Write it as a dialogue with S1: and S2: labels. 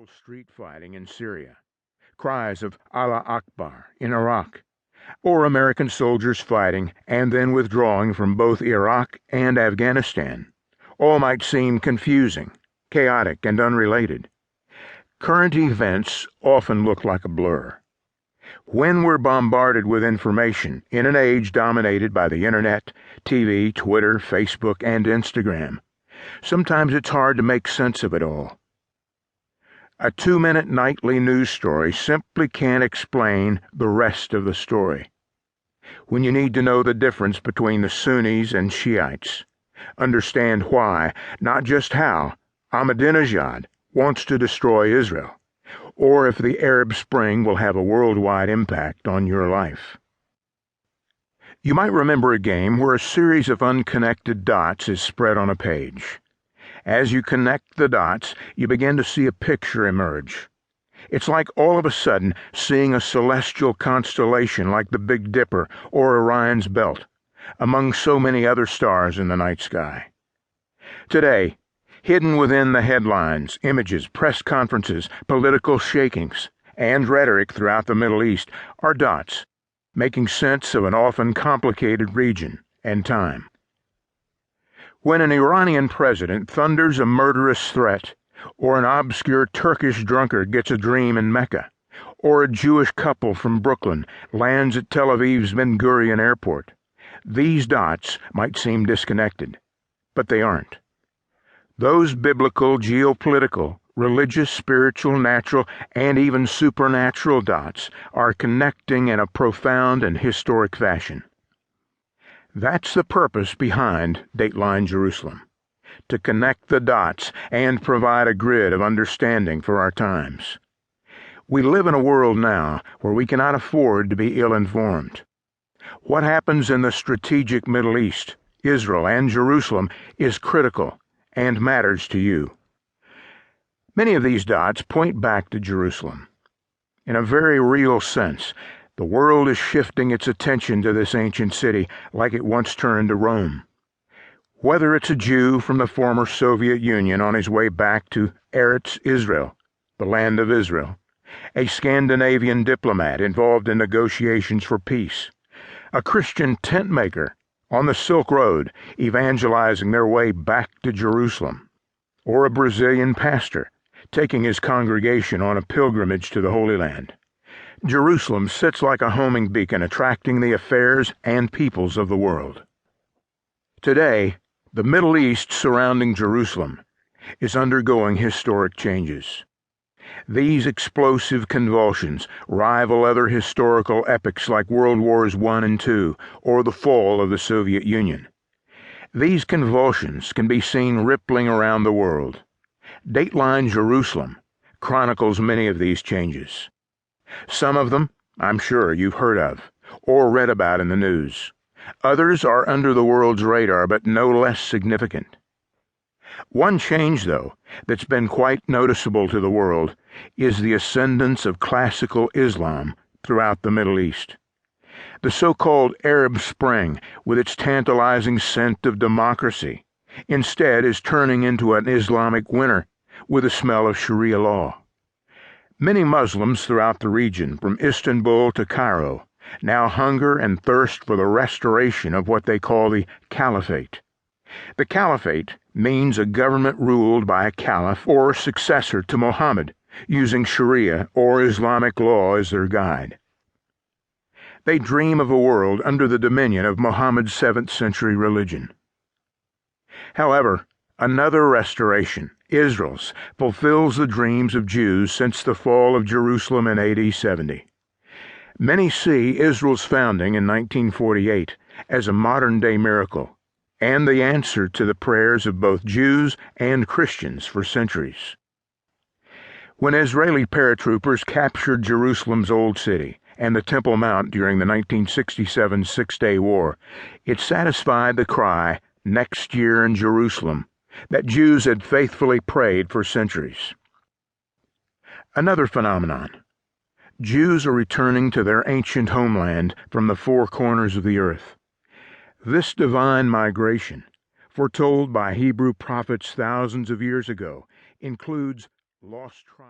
S1: ritual street fighting in Syria, cries of Allah Akbar in Iraq, or American soldiers fighting and then withdrawing from both Iraq and Afghanistan, all might seem confusing, chaotic, and unrelated. Current events often look like a blur. When we're bombarded with information in an age dominated by the internet, TV, Twitter, Facebook, and Instagram, sometimes it's hard to make sense of it all. A 2-minute nightly news story simply can't explain the rest of the story. When you need to know the difference between the Sunnis and Shiites, understand why, not just how, Ahmadinejad wants to destroy Israel, or if the Arab Spring will have a worldwide impact on your life. You might remember a game where a series of unconnected dots is spread on a page. As you connect the dots, you begin to see a picture emerge. It's like all of a sudden seeing a celestial constellation like the Big Dipper or Orion's Belt, among so many other stars in the night sky. Today, hidden within the headlines, images, press conferences, political shakings, and rhetoric throughout the Middle East are dots, making sense of an often complicated region and time. When an Iranian president thunders a murderous threat, or an obscure Turkish drunkard gets a dream in Mecca, or a Jewish couple from Brooklyn lands at Tel Avivs Ben Gurion airport, these dots might seem disconnected, but they aren't. Those biblical, geopolitical, religious, spiritual, natural, and even supernatural dots are connecting in a profound and historic fashion. That's the purpose behind Dateline Jerusalem, to connect the dots and provide a grid of understanding for our times. We live in a world now where we cannot afford to be ill-informed. What happens in the strategic Middle East, Israel, and Jerusalem is critical and matters to you. Many of these dots point back to Jerusalem. In a very real sense, the world is shifting its attention to this ancient city like it once turned to Rome. Whether it's a Jew from the former Soviet Union on his way back to Eretz Israel, the land of Israel, a Scandinavian diplomat involved in negotiations for peace, a Christian tent maker on the Silk Road evangelizing their way back to Jerusalem, or a Brazilian pastor taking his congregation on a pilgrimage to the Holy Land, Jerusalem sits like a homing beacon attracting the affairs and peoples of the world. Today, the Middle East surrounding Jerusalem is undergoing historic changes. These explosive convulsions rival other historical epics like World Wars I and II or the fall of the Soviet Union. These convulsions can be seen rippling around the world. Dateline Jerusalem chronicles many of these changes. Some of them, I'm sure, you've heard of or read about in the news. Others are under the world's radar, but no less significant. One change, though, that's been quite noticeable to the world is the ascendance of classical Islam throughout the Middle East. The so-called Arab Spring, with its tantalizing scent of democracy, instead is turning into an Islamic winter with the smell of Sharia law. Many Muslims throughout the region, from Istanbul to Cairo, now hunger and thirst for the restoration of what they call the Caliphate. The Caliphate means a government ruled by a caliph or successor to Muhammad, using Sharia or Islamic law as their guide. They dream of a world under the dominion of Muhammad's 7th century religion. However, another restoration, Israel's, fulfills the dreams of Jews since the fall of Jerusalem in AD 70. Many see Israel's founding in 1948 as a modern-day miracle and the answer to the prayers of both Jews and Christians for centuries. When Israeli paratroopers captured Jerusalem's Old City and the Temple Mount during the 1967 Six-Day War, it satisfied the cry, "Next year in Jerusalem," that Jews had faithfully prayed for centuries. Another phenomenon. Jews are returning to their ancient homeland from the four corners of the earth. This divine migration, foretold by Hebrew prophets thousands of years ago, includes lost tribes.